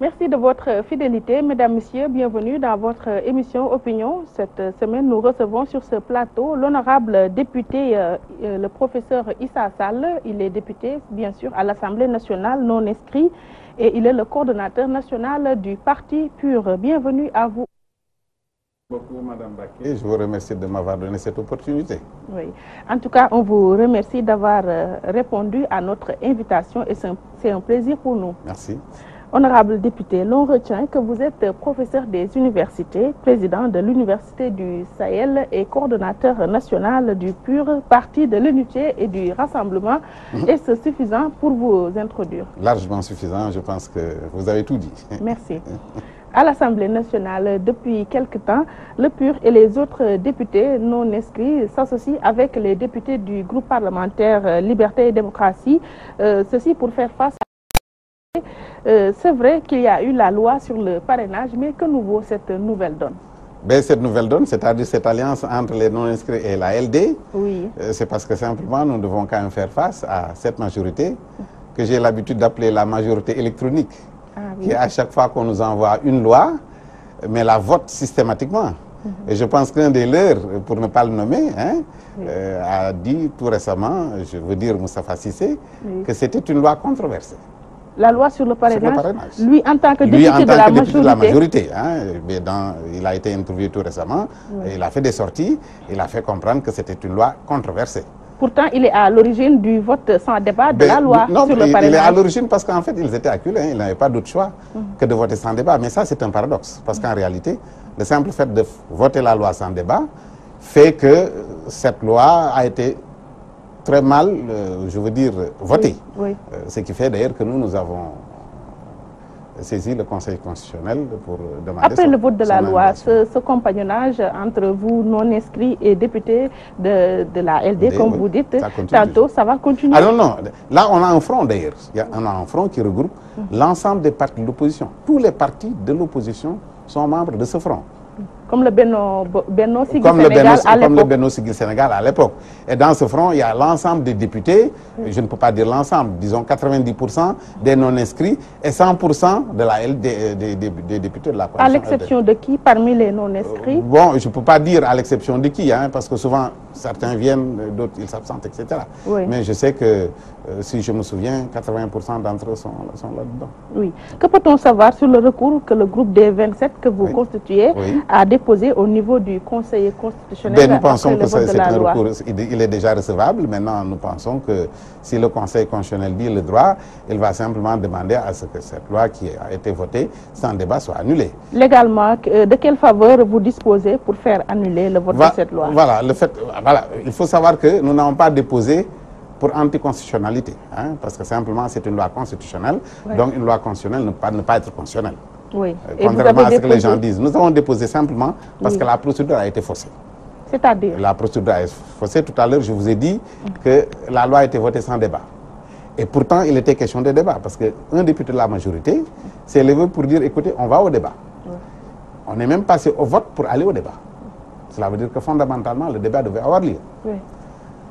Merci de votre fidélité. Mesdames, Messieurs, bienvenue dans votre émission Opinion. Cette semaine, nous recevons sur ce plateau l'honorable député, le professeur Issa Sall. Il est député, bien sûr, à l'Assemblée nationale, non inscrit, et il est le coordonnateur national du Parti PUR. Bienvenue à vous. Beaucoup, Madame Baké. Je vous remercie de m'avoir donné cette opportunité. Oui. En tout cas, on vous remercie d'avoir répondu à notre invitation et c'est un plaisir pour nous. Merci. Honorable député, l'on retient que vous êtes professeur des universités, président de l'Université du Sahel et coordonnateur national du PUR, parti de l'unité et du rassemblement. Est-ce suffisant pour vous introduire? Largement suffisant, je pense que vous avez tout dit. Merci. À l'Assemblée nationale, depuis quelque temps, le PUR et les autres députés non inscrits s'associent avec les députés du groupe parlementaire Liberté et Démocratie, ceci pour faire face à... c'est vrai qu'il y a eu la loi sur le parrainage, mais que nous vaut cette nouvelle donne? Ben, cette nouvelle donne, c'est-à-dire cette alliance entre les non-inscrits et la LD, oui. C'est parce que simplement nous devons quand même faire face à cette majorité que j'ai l'habitude d'appeler la majorité électronique, oui. Qui à chaque fois qu'on nous envoie une loi, mais la vote systématiquement. Et je pense qu'un des leurs, pour ne pas le nommer, a dit tout récemment, je veux dire Moustapha Cissé, que c'était une loi controversée. La loi sur le parrainage, lui en tant que député de la majorité. Il a été interviewé tout récemment, et il a fait des sorties, il a fait comprendre que c'était une loi controversée. Pourtant, il est à l'origine du vote sans débat de la loi sur le parrainage. Il est à l'origine parce qu'en fait, ils étaient acculés, ils n'avaient pas d'autre choix que de voter sans débat. Mais ça, c'est un paradoxe, parce qu'en réalité, le simple fait de voter la loi sans débat fait que cette loi a été très mal, je veux dire, voté. Oui. Ce qui fait d'ailleurs que nous avons saisi le Conseil constitutionnel pour demander... Après le vote de la loi, ce compagnonnage entre vous, non-inscrits et députés de la LD, comme vous dites, tantôt, ça va continuer? Ah non, non. Là, on a un front d'ailleurs. On a un front qui regroupe l'ensemble des partis de l'opposition. Tous les partis de l'opposition sont membres de ce front. Comme le Benno Siggil Sénégal à l'époque. Comme le Benno Siggil Sénégal à l'époque. Et dans ce front, il y a l'ensemble des députés, je ne peux pas dire l'ensemble, disons 90% des non-inscrits et 100% de la des députés de la coalition. À l'exception de qui parmi les non-inscrits? Bon, je ne peux pas dire à l'exception de qui, parce que souvent certains viennent, d'autres ils s'absentent, etc. Oui. Mais je sais que, si je me souviens, 80% d'entre eux sont là-dedans. Oui. Que peut-on savoir sur le recours que le groupe des 27 que vous constituez a déposé au niveau du Conseil constitutionnel? Nous pensons que c'est un recours, il est déjà recevable. Maintenant, nous pensons que si le Conseil constitutionnel dit le droit, il va simplement demander à ce que cette loi qui a été votée sans débat soit annulée. Légalement, de quelle faveur vous disposez pour faire annuler le vote de cette loi? Voilà, il faut savoir que nous n'avons pas déposé pour anticonstitutionnalité, parce que simplement c'est une loi constitutionnelle, donc une loi constitutionnelle ne peut pas être constitutionnelle. Oui. Contrairement à ce que les gens disent. Nous avons déposé simplement parce que la procédure a été faussée. C'est-à-dire? La procédure a été faussée. Tout à l'heure, je vous ai dit que la loi a été votée sans débat. Et pourtant, il était question de débat, parce qu'un député de la majorité s'est levé pour dire, écoutez, on va au débat. On est même passé au vote pour aller au débat. Cela veut dire que fondamentalement, le débat devait avoir lieu.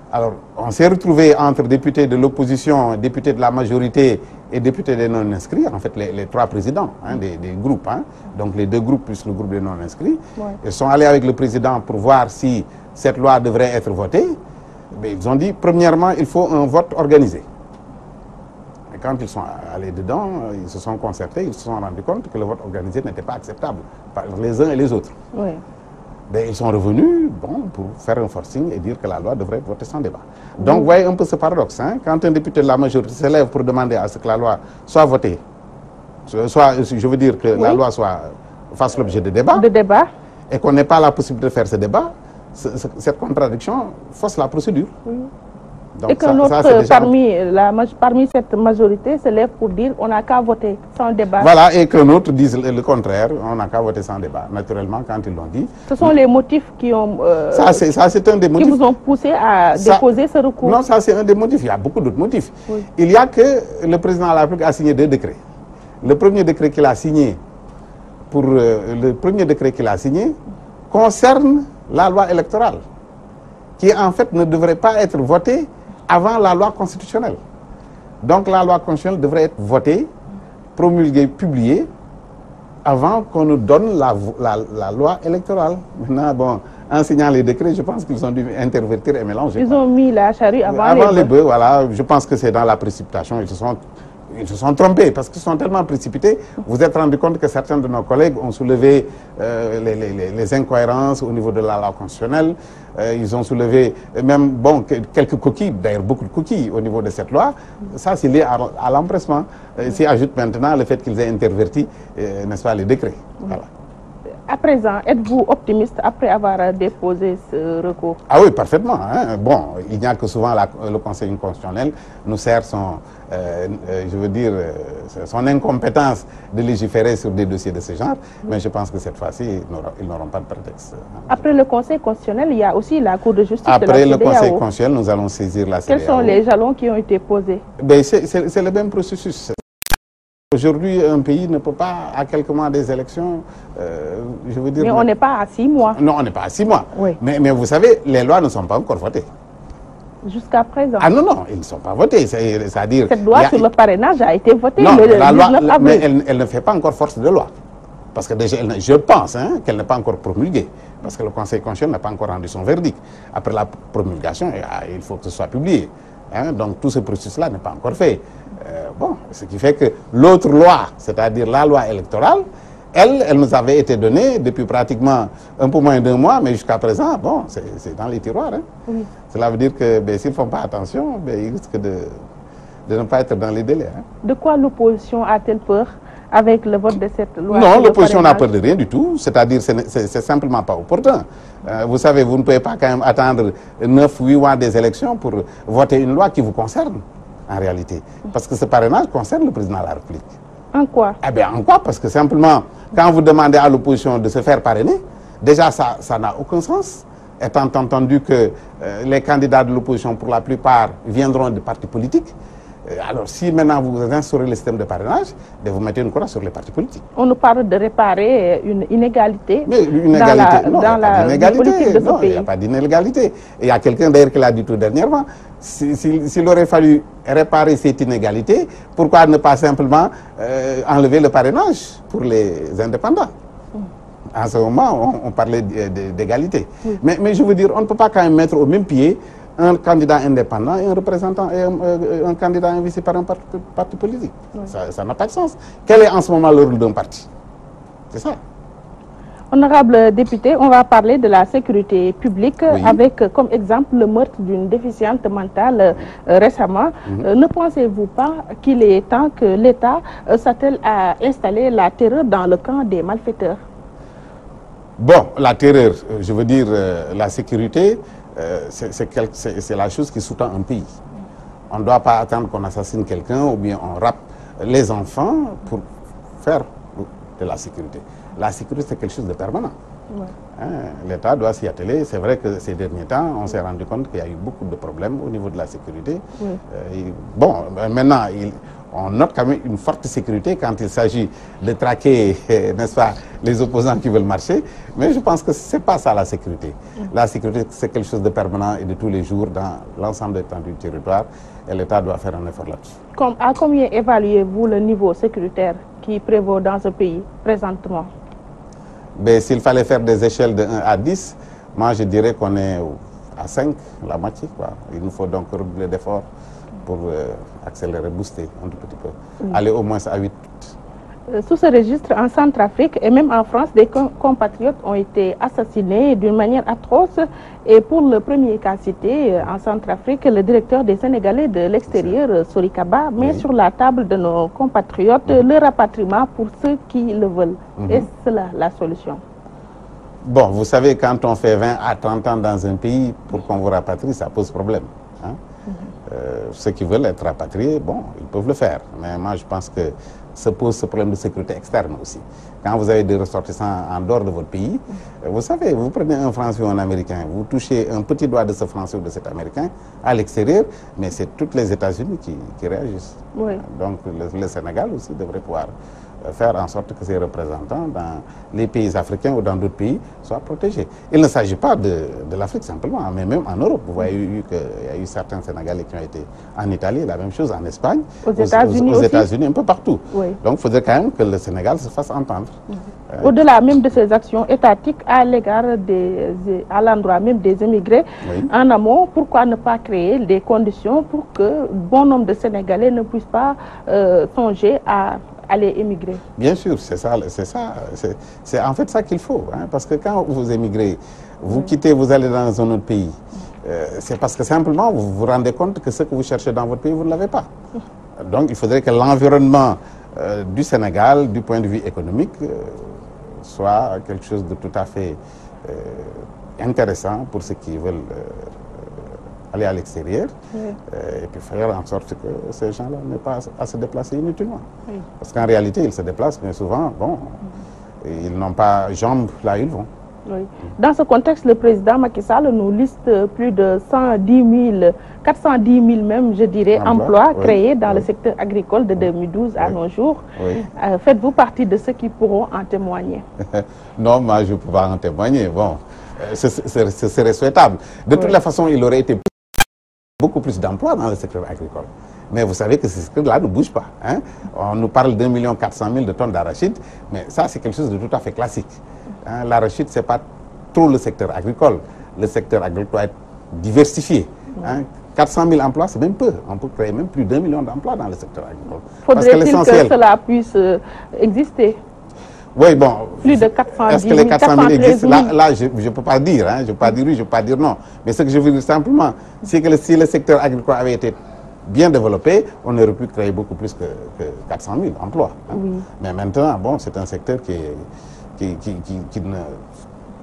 Alors, on s'est retrouvé entre députés de l'opposition, députés de la majorité et députés des non-inscrits, en fait les trois présidents des groupes, donc les deux groupes plus le groupe des non-inscrits. Ils sont allés avec le président pour voir si cette loi devrait être votée. Mais ils ont dit, premièrement, il faut un vote organisé. Et quand ils sont allés dedans, ils se sont concertés, ils se sont rendus compte que le vote organisé n'était pas acceptable par les uns et les autres. Ils sont revenus pour faire un forcing et dire que la loi devrait être votée sans débat. Donc, vous voyez un peu ce paradoxe. Quand un député de la majorité se lève pour demander à ce que la loi soit votée, je veux dire que la loi fasse l'objet de débat, et qu'on n'ait pas la possibilité de faire ce débat, cette contradiction fausse la procédure. Donc, et que parmi cette majorité se lève pour dire on n'a qu'à voter sans débat. Voilà, et que l'autre dise le contraire, on n'a qu'à voter sans débat. Naturellement, quand ils l'ont dit... Ce sont les motifs qui ont... c'est un des motifs. Qui vous ont poussé à déposer ce recours? Non, ça c'est un des motifs. Il y a beaucoup d'autres motifs. Il y a que le président de la République a signé 2 décrets. Le premier décret qu'il a signé, concerne la loi électorale, qui en fait ne devrait pas être votée avant la loi constitutionnelle. Donc la loi constitutionnelle devrait être votée, promulguée, publiée avant qu'on nous donne la loi électorale. Maintenant, bon, en signant les décrets, je pense qu'ils ont dû intervertir et mélanger. Ils ont mis la charrue avant les bœufs. Voilà, je pense que c'est dans la précipitation. Ils se sont trompés parce qu'ils sont tellement précipités. Vous êtes rendu compte que certains de nos collègues ont soulevé les incohérences au niveau de la loi constitutionnelle. Ils ont soulevé même quelques coquilles, d'ailleurs beaucoup de coquilles au niveau de cette loi. Ça, c'est lié à l'empressement. S'y ajoute maintenant le fait qu'ils aient interverti, n'est-ce pas, les décrets. Voilà. À présent, êtes-vous optimiste après avoir déposé ce recours? Ah oui, parfaitement. Hein. Bon, il n'y a que souvent le Conseil constitutionnel nous sert son incompétence de légiférer sur des dossiers de ce genre, mais je pense que cette fois-ci, ils n'auront pas de prétexte. Après le Conseil constitutionnel, il y a aussi la Cour de justice de la CEDEAO. Après le Conseil constitutionnel, nous allons saisir la CEDEAO. Quels sont les jalons qui ont été posés? C'est le même processus. Aujourd'hui, un pays ne peut pas, à quelques mois des élections, je veux dire... Mais on n'est pas à 6 mois. Non, on n'est pas à 6 mois. Oui. Mais vous savez, les lois ne sont pas encore votées. Jusqu'à présent? Ah non, ils ne sont pas votés. C'est-à-dire... Cette loi sur le parrainage a été votée non, le 19 loi, avril. mais elle ne fait pas encore force de loi. Parce que déjà, je pense qu'elle n'est pas encore promulguée. Parce que le Conseil constitutionnel n'a pas encore rendu son verdict. Après la promulgation, il faut que ce soit publié. Donc tout ce processus-là n'est pas encore fait. Ce qui fait que l'autre loi, c'est-à-dire la loi électorale, elle nous avait été donnée depuis pratiquement un peu moins d'1 mois, mais jusqu'à présent, bon, c'est dans les tiroirs. Oui. Cela veut dire que s'ils ne font pas attention, ils risquent de ne pas être dans les délais. De quoi l'opposition a-t-elle peur avec le vote de cette loi? Non, l'opposition n'a peur de rien du tout. C'est-à-dire que c'est simplement pas opportun. Vous savez, vous ne pouvez pas quand même attendre 9-8 mois des élections pour voter une loi qui vous concerne, en réalité. Parce que ce parrainage concerne le président de la République. En quoi? Eh bien, en quoi? Parce que simplement, quand vous demandez à l'opposition de se faire parrainer, déjà, ça n'a aucun sens. Étant entendu que les candidats de l'opposition, pour la plupart, viendront de partis politiques. Alors, si maintenant vous instaurez le système de parrainage, vous mettez une croix sur les partis politiques. On nous parle de réparer une inégalité, mais une inégalité dans la politique de ce pays. Il n'y a pas d'inégalité. Il y a quelqu'un d'ailleurs qui l'a dit tout dernièrement. S'il aurait fallu réparer cette inégalité, pourquoi ne pas simplement enlever le parrainage pour les indépendants? En ce moment, on parlait d'égalité. Oui. Mais je veux dire, on ne peut pas quand même mettre au même pied un candidat indépendant et un représentant et un candidat investi par un parti politique. Oui. Ça n'a pas de sens. Quel est en ce moment le rôle d'un parti? C'est ça. Honorable député, on va parler de la sécurité publique, oui, avec comme exemple le meurtre d'une déficiente mentale récemment. Ne pensez-vous pas qu'il est temps que l'État s'attelle à installer la terreur dans le camp des malfaiteurs? Bon, la terreur, je veux dire, la sécurité, c'est la chose qui sous-tend un pays. On ne doit pas attendre qu'on assassine quelqu'un ou bien on rappe les enfants pour faire de la sécurité. La sécurité, c'est quelque chose de permanent. Ouais. L'État doit s'y atteler. C'est vrai que ces derniers temps, on s'est rendu compte qu'il y a eu beaucoup de problèmes au niveau de la sécurité. Ouais. Bon, maintenant, on note quand même une forte sécurité quand il s'agit de traquer, n'est-ce pas, les opposants qui veulent marcher. Mais je pense que ce n'est pas ça la sécurité. La sécurité, c'est quelque chose de permanent et de tous les jours dans l'ensemble des temps du territoire. Et l'État doit faire un effort là-dessus. À combien évaluez-vous le niveau sécuritaire qui prévaut dans ce pays présentement? S'il fallait faire des échelles de 1 à 10, moi je dirais qu'on est à 5, la moitié. Quoi. Il nous faut donc redoubler d'efforts pour accélérer, booster un tout petit peu. Aller au moins à 8. Sous ce registre, en Centrafrique et même en France, des compatriotes ont été assassinés d'une manière atroce. Et pour le premier cas cité, en Centrafrique, le directeur des Sénégalais de l'extérieur, Sori Kaba, met sur la table de nos compatriotes le rapatriement pour ceux qui le veulent. Est-ce cela la solution? Bon, vous savez, quand on fait 20 à 30 ans dans un pays, pour qu'on vous rapatrie, ça pose problème. Hein? Ceux qui veulent être rapatriés, bon, ils peuvent le faire. Mais moi, je pense que se pose ce problème de sécurité externe aussi. Quand vous avez des ressortissants en dehors de votre pays, vous savez, vous prenez un Français ou un Américain, vous touchez un petit doigt de ce Français ou de cet Américain à l'extérieur, mais c'est toutes les États-Unis qui réagissent. Oui. Donc le Sénégal aussi devrait pouvoir faire en sorte que ces représentants dans les pays africains ou dans d'autres pays soient protégés. Il ne s'agit pas de l'Afrique simplement, mais même en Europe. Vous voyez qu'il y a eu certains Sénégalais qui ont été en Italie, la même chose en Espagne, aux États-Unis, un peu partout. Oui. Donc il faudrait quand même que le Sénégal se fasse entendre. Au-delà même de ces actions étatiques à l'égard à l'endroit même des émigrés, en amont, pourquoi ne pas créer des conditions pour que bon nombre de Sénégalais ne puissent pas songer à aller émigrer? Bien sûr, c'est en fait ça qu'il faut, hein, parce que quand vous émigrez, vous quittez, vous allez dans un autre pays, c'est parce que simplement vous vous rendez compte que ce que vous cherchez dans votre pays, vous ne l'avez pas. Donc il faudrait que l'environnement du Sénégal, du point de vue économique, soit quelque chose de tout à fait intéressant pour ceux qui veulent aller à l'extérieur, et puis faire en sorte que ces gens-là n'aient pas à se déplacer inutilement. Parce qu'en réalité, ils se déplacent, mais souvent, bon, ils n'ont pas jambes là où ils vont. Oui. Dans ce contexte, le président Macky Sall nous liste plus de 410 000 même, je dirais, emplois créés dans le secteur agricole de 2012 à nos jours. Faites-vous partie de ceux qui pourront en témoigner? Non, moi je ne peux pas en témoigner. Bon, ce serait souhaitable. De toutes les façons, il aurait été beaucoup plus d'emplois dans le secteur agricole. Mais vous savez que ce secteur-là ne bouge pas. Hein? On nous parle d'1 400 000 de tonnes d'arachide, mais ça c'est quelque chose de tout à fait classique. Hein? L'arachide, ce n'est pas trop le secteur agricole. Le secteur agricole doit être diversifié. Hein? 400 000 emplois, c'est même peu. On peut créer même plus d'1 million d'emplois dans le secteur agricole. Faudrait-il que cela puisse exister? Oui, bon. Plus de 410 000. Est-ce que les 400 000 existent? Là, je ne peux pas dire. Hein? Je ne peux pas dire oui, je ne peux pas dire non. Mais ce que je veux dire simplement, c'est que si le secteur agricole avait été bien développé, on aurait pu créer beaucoup plus que 400 000 emplois. Hein? Oui. Mais maintenant, bon, c'est un secteur qui ne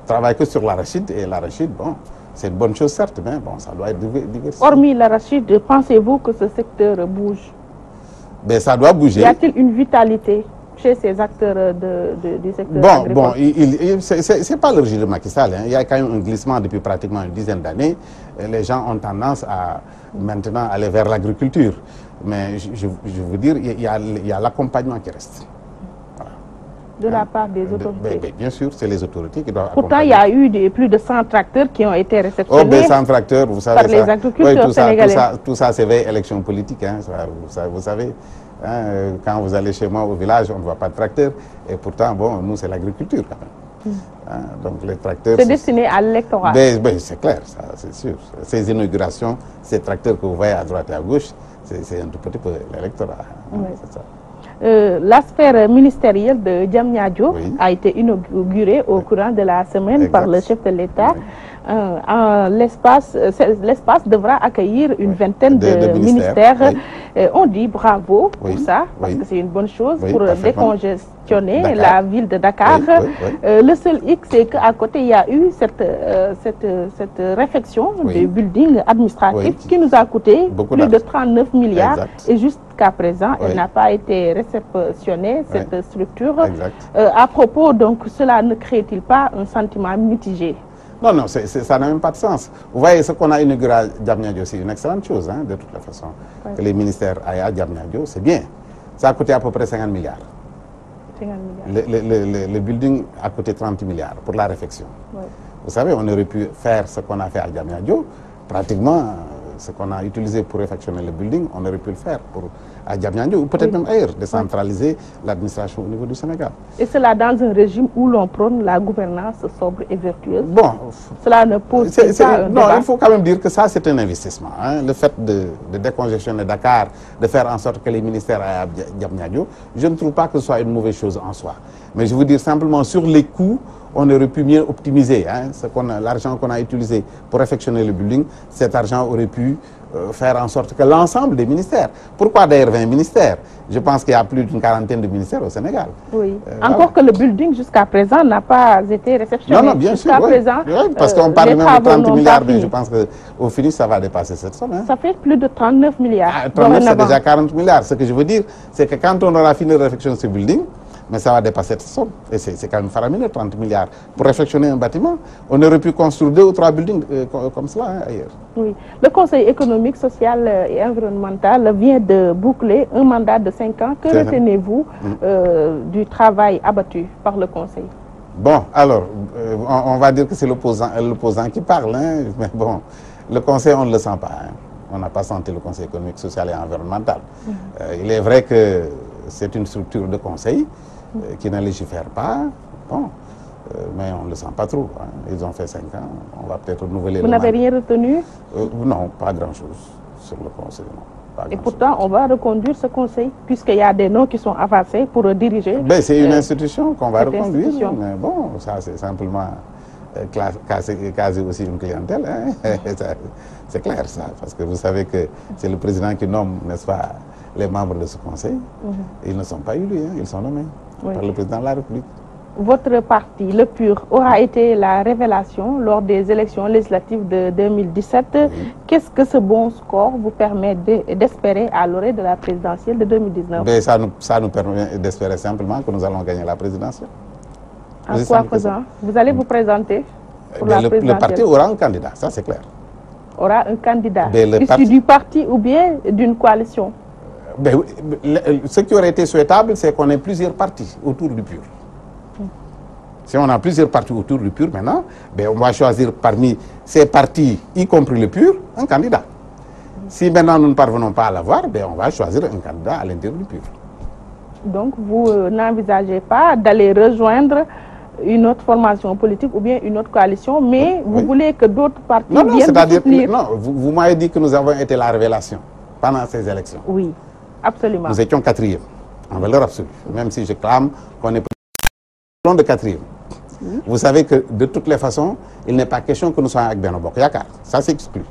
travaille que sur l'arachide. Et l'arachide, bon, c'est une bonne chose certes, mais bon, ça doit être diversifié. Hormis l'arachide, pensez-vous que ce secteur bouge? Ben, ça doit bouger. Y a-t-il une vitalité chez ces acteurs du secteur agricole? Bon, c'est pas l'origine de Macky Sall. Hein. Il y a quand même un glissement depuis pratiquement une dizaine d'années. Les gens ont tendance à maintenant aller vers l'agriculture. Mais je veux dire, il y a l'accompagnement qui reste. Voilà. De la part des autorités? Bien sûr, c'est les autorités qui doivent Pourtant, il y a eu plus de 100 tracteurs qui ont été réceptionnés des 100 tracteurs, vous savez, par les agriculteurs sénégalais. Tout ça, c'est veille élection politique. Hein, vous savez. Hein, quand vous allez chez moi au village, on ne voit pas de tracteur. Et pourtant, bon, nous, c'est l'agriculture quand même. Hein, donc les tracteurs... C'est destiné à l'électorat. C'est clair, c'est sûr. Ces inaugurations, ces tracteurs que vous voyez à droite et à gauche, c'est un tout petit peu l'électorat. Hein, c'est ça. La sphère ministérielle de Diamniadio a été inaugurée au courant de la semaine par le chef de l'État. L'espace devra accueillir une vingtaine de ministères. On dit bravo pour ça, parce que c'est une bonne chose pour décongestionner la ville de Dakar. Le seul hic, c'est qu'à côté, il y a eu cette réfection du building administratif qui nous a coûté plus de 39 milliards. Et jusqu'à présent, elle n'a pas été réceptionnée, cette structure. À propos, donc, cela ne crée-t-il pas un sentiment mitigé? Non, non, ça n'a même pas de sens. Vous voyez, ce qu'on a inauguré à Diamniadio, c'est une excellente chose, hein, de toute la façon. Que les ministères aillent à Diamniadio, c'est bien. Ça a coûté à peu près 50 milliards. 50 milliards. Le building a coûté 30 milliards pour la réfection. Vous savez, on aurait pu faire ce qu'on a fait à Diamniadio, pratiquement ce qu'on a utilisé pour réfectionner le building, on aurait pu le faire à Diamniadio ou peut-être même ailleurs, décentraliser l'administration au niveau du Sénégal. Et cela dans un régime où l'on prône la gouvernance sobre et vertueuse. Bon, cela ne pose pas un non, débat. il faut quand même dire que ça c'est un investissement. Hein. Le fait de décongestionner Dakar, de faire en sorte que les ministères aillent à Diamniadio, je ne trouve pas que ce soit une mauvaise chose en soi. Mais je veux dire simplement sur les coûts, on aurait pu mieux optimiser. Hein, l'argent qu'on a utilisé pour réfectionner le building, cet argent aurait pu faire en sorte que l'ensemble des ministères. Pourquoi d'ailleurs 20 ministères? Je pense qu'il y a plus d'une quarantaine de ministères au Sénégal. Oui. Encore que le building jusqu'à présent n'a pas été réceptionné. Non, non, bien sûr. Présent, parce qu'on parle même de 30 milliards, mais je pense qu'au finish, ça va dépasser cette somme. Hein. Ça fait plus de 39 milliards. 39, c'est déjà 40 milliards. Ce que je veux dire, c'est que quand on aura fini de réfectionner ce building, mais ça va dépasser cette somme. Et c'est quand même faramineux, 30 milliards. Pour réfectionner un bâtiment, on aurait pu construire 2 ou 3 buildings comme cela ailleurs. Oui. Le Conseil économique, social et environnemental vient de boucler un mandat de 5 ans. Que retenez-vous du travail abattu par le Conseil? Bon, alors, on va dire que c'est l'opposant qui parle, hein, mais bon, le Conseil, on ne le sent pas. Hein. On n'a pas senti le Conseil économique, social et environnemental. Il est vrai que c'est une structure de conseil qui ne légifère pas, bon, mais on ne le sent pas trop. Hein. Ils ont fait 5 ans, on va peut-être renouveler. Vous n'avez rien retenu? Non, pas grand-chose sur le Conseil, non. Et pourtant, on va reconduire ce conseil, puisqu'il y a des noms qui sont avancés pour diriger. C'est une institution qu'on va reconduire, mais bon, ça c'est simplement caser aussi une clientèle. Hein. C'est clair ça, parce que vous savez que c'est le président qui nomme, n'est-ce pas, les membres de ce conseil. Ils ne sont pas élus, hein, ils sont nommés par le président de la République. Votre parti, le PUR, aura été la révélation lors des élections législatives de 2017. Qu'est-ce que ce bon score vous permet d'espérer à l'orée de la présidentielle de 2019? Ça nous permet d'espérer simplement que nous allons gagner la présidentielle. En quoi faisant? Vous allez vous présenter pour la présidentielle? Le parti aura un candidat, ça c'est clair. Aura un candidat issu du parti ou bien d'une coalition? Ce qui aurait été souhaitable, c'est qu'on ait plusieurs partis autour du PUR. Si on a plusieurs partis autour du PUR maintenant, on va choisir parmi ces partis, y compris le PUR, un candidat. Si maintenant nous ne parvenons pas à l'avoir, on va choisir un candidat à l'intérieur du PUR. Donc vous n'envisagez pas d'aller rejoindre une autre formation politique ou bien une autre coalition, mais vous voulez que d'autres partis viennent vous soutenir? Non, vous m'avez dit que nous avons été la révélation pendant ces élections. Oui, absolument. Nous étions 4e, en valeur absolue, même si je clame qu'on est de 4e. Vous savez que de toutes les façons, il n'est pas question que nous soyons avec Benno Bokk Yakaar. Ça s'exclut.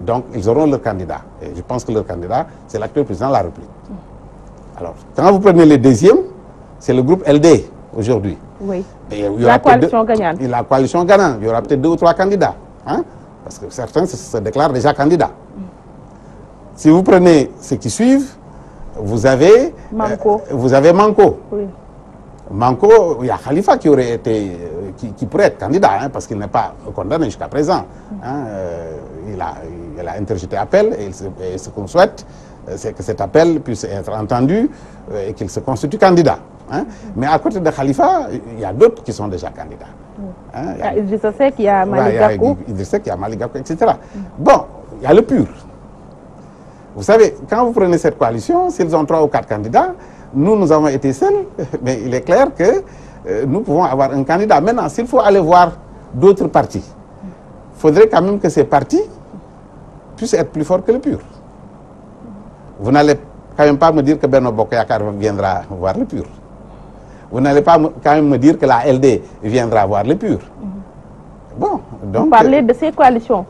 Donc, ils auront leur candidat. Et je pense que leur candidat, c'est l'actuel président de la République. Alors, quand vous prenez les deuxièmes, c'est le groupe LD aujourd'hui. Oui. La coalition gagnante. La coalition gagnante. Il y aura peut-être 2 ou 3 candidats. Hein? Parce que certains se déclarent déjà candidats. Si vous prenez ceux qui suivent, vous avez Manko. Oui. Manko, il y a Khalifa qui aurait été, qui pourrait être candidat, hein, parce qu'il n'est pas condamné jusqu'à présent. Hein, il a interjeté appel et ce qu'on souhaite, c'est que cet appel puisse être entendu et qu'il se constitue candidat. Hein. Mais à côté de Khalifa, il y a d'autres qui sont déjà candidats. Hein, il y a Idrissa Seck, il y a Malick Gakou. Idrissa Seck, il y a Malick Gakou, etc. Bon, il y a le PUR. Vous savez, quand vous prenez cette coalition, s'ils ont 3 ou 4 candidats, nous avons été seuls, mais il est clair que nous pouvons avoir un candidat. Maintenant, s'il faut aller voir d'autres partis, il faudrait quand même que ces partis puissent être plus forts que le PUR. Vous n'allez quand même pas me dire que Benno Bokk Yakaar viendra voir le PUR. Vous n'allez pas quand même me dire que la LD viendra voir le PUR. Bon, donc... Vous parlez de ces coalitions?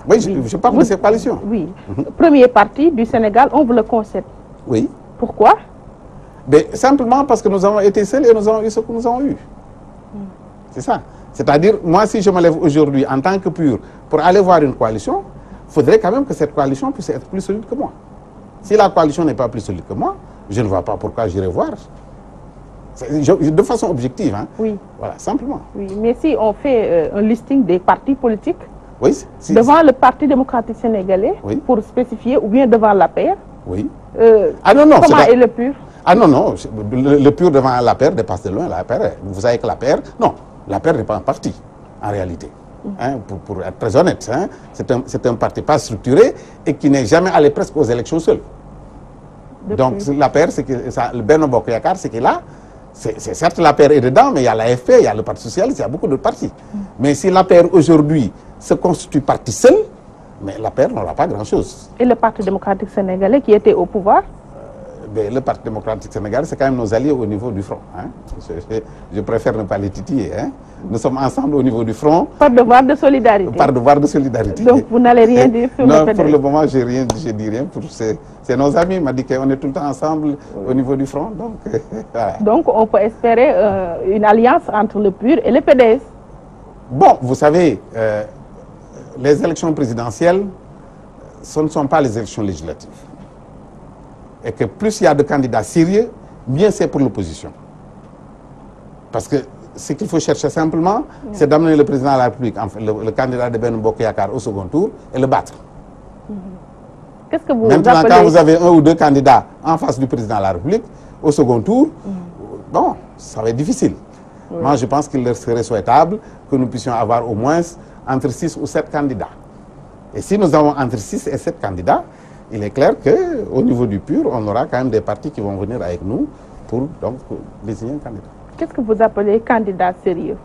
Oui, je parle de ces coalitions. Oui. Premier parti du Sénégal, on vous le concède. Oui. Pourquoi? Simplement parce que nous avons été seuls et nous avons eu ce que nous avons eu. C'est ça. C'est-à-dire, moi, si je me lève aujourd'hui en tant que PUR pour aller voir une coalition, il faudrait quand même que cette coalition puisse être plus solide que moi. Si la coalition n'est pas plus solide que moi, je ne vois pas pourquoi j'irai voir. De façon objective, hein. Oui. Voilà, simplement. Oui, mais si on fait un listing des partis politiques, oui, devant le Parti démocratique sénégalais, pour spécifier, ou bien devant l'APR, comment est le PUR? Ah non, le PUR devant l'APR dépasse de loin l'APR. Vous savez que l'APR, non, l'APR n'est pas un parti, en réalité. Hein, pour être très honnête, hein, c'est un parti pas structuré et qui n'est jamais allé presque aux élections seul. Donc l'APR, le Benno Bokk Yakaar, c'est qu'il a, c'est certes l'APR est dedans, mais il y a l'AFP, il y a le Parti Socialiste, il y a beaucoup de partis. Mais si l'APR aujourd'hui se constitue parti seul, mais l'APR n'aura pas grand-chose. Et le Parti démocratique sénégalais qui était au pouvoir? Le Parti démocratique sénégalais, c'est quand même nos alliés au niveau du front. Hein. Je préfère ne pas les titiller. Hein. Nous sommes ensemble au niveau du front. Par devoir de solidarité. Par devoir de solidarité. Donc vous n'allez rien dire sur non, pour le moment, je dis rien. C'est nos amis. Il m'a dit qu'on est tout le temps ensemble au niveau du front. Donc, voilà. Donc on peut espérer une alliance entre le PUR et le PDS. Bon, vous savez, les élections présidentielles, ce ne sont pas les élections législatives. Et que plus il y a de candidats sérieux, mieux c'est pour l'opposition. Parce que ce qu'il faut chercher simplement, c'est d'amener le président de la République, enfin, le candidat de Benno Bokk Yakaar au second tour et le battre. Qu'est-ce que vous Maintenant, appelez... quand vous avez un ou deux candidats en face du président de la République, au second tour, bon, ça va être difficile. Moi, je pense qu'il serait souhaitable que nous puissions avoir au moins entre 6 ou 7 candidats. Et si nous avons entre 6 et 7 candidats, il est clair qu'au niveau du PUR, on aura quand même des partis qui vont venir avec nous pour donc désigner un candidat. Qu'est-ce que vous appelez candidat sérieux?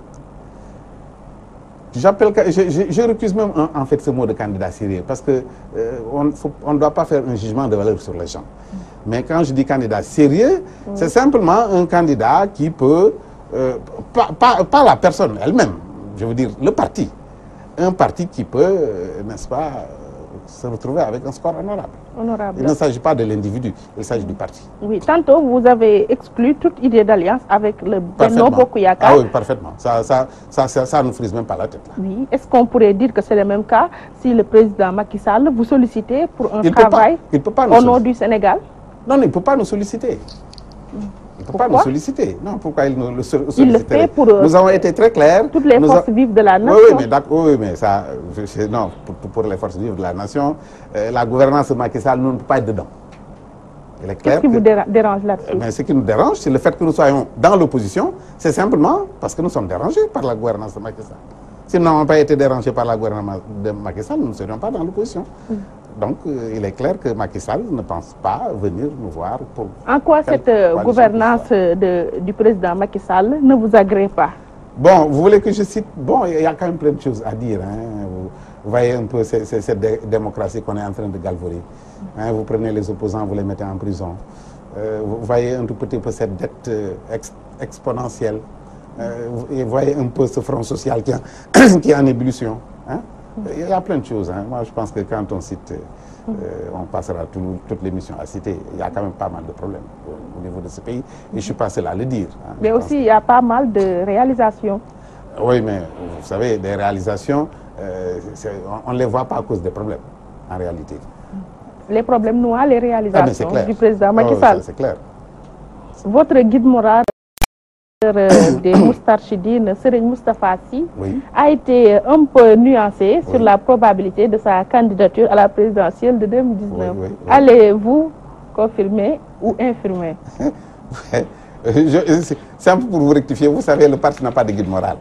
Je recuse même en fait ce mot de candidat sérieux parce que on ne doit pas faire un jugement de valeur sur les gens. Mais quand je dis candidat sérieux, c'est simplement un candidat qui peut, pas la personne elle-même, je veux dire le parti. Un parti qui peut, n'est-ce pas, se retrouver avec un score honorable. Il ne s'agit pas de l'individu, il s'agit du parti. Oui, tantôt vous avez exclu toute idée d'alliance avec le Benno Bokk Yakaar. Ah oui, parfaitement. Ça ne frise même pas la tête. Là. Oui, est-ce qu'on pourrait dire que c'est le même cas si le président Macky Sall vous sollicite pour un travail au nom du Sénégal? Non, il ne peut pas nous solliciter. Il ne peut pas nous solliciter. Non, pourquoi il nous sollicite? Il le fait pour... Nous avons été très clairs. Toutes les forces vives de la nation. Oui, mais ça... Non, pour les forces vives de la nation, la gouvernance de Macky Sall, nous ne peut pas être dedans. Qu'est-ce qui vous dérange là-dessus? Ce qui nous dérange, c'est le fait que nous soyons dans l'opposition. C'est simplement parce que nous sommes dérangés par la gouvernance de Macky Sall. Si nous n'avons pas été dérangés par la gouvernance de Macky Sall, nous ne serions pas dans l'opposition. Donc, il est clair que Macky Sall ne pense pas venir nous voir pour... En quoi cette gouvernance du président Macky Sall ne vous agrée pas? Bon, vous voulez que je cite... Bon, il y a quand même plein de choses à dire. Hein. Vous voyez un peu cette démocratie qu'on est en train de galvauder. Hein, vous prenez les opposants, vous les mettez en prison. Vous voyez un tout petit peu cette dette exponentielle. Vous voyez un peu ce front social qui est en ébullition. Hein. Il y a plein de choses. Hein. Moi, je pense que quand on cite, on passera toutes les missions à citer. Il y a quand même pas mal de problèmes au niveau de ce pays. Et je ne suis pas seul à le dire. Hein. Mais aussi, il y a pas mal de réalisations. Oui, mais vous savez, des réalisations, on ne les voit pas à cause des problèmes, en réalité. Les problèmes noient les réalisations du président Macky Sall. C'est clair. Votre guide moral des Moustarchidines, Serigne Moustapha Sy, a été un peu nuancé sur la probabilité de sa candidature à la présidentielle de 2019. Allez-vous confirmer ou infirmer? C'est un peu pour vous rectifier. Vous savez, le parti n'a pas de guide moral.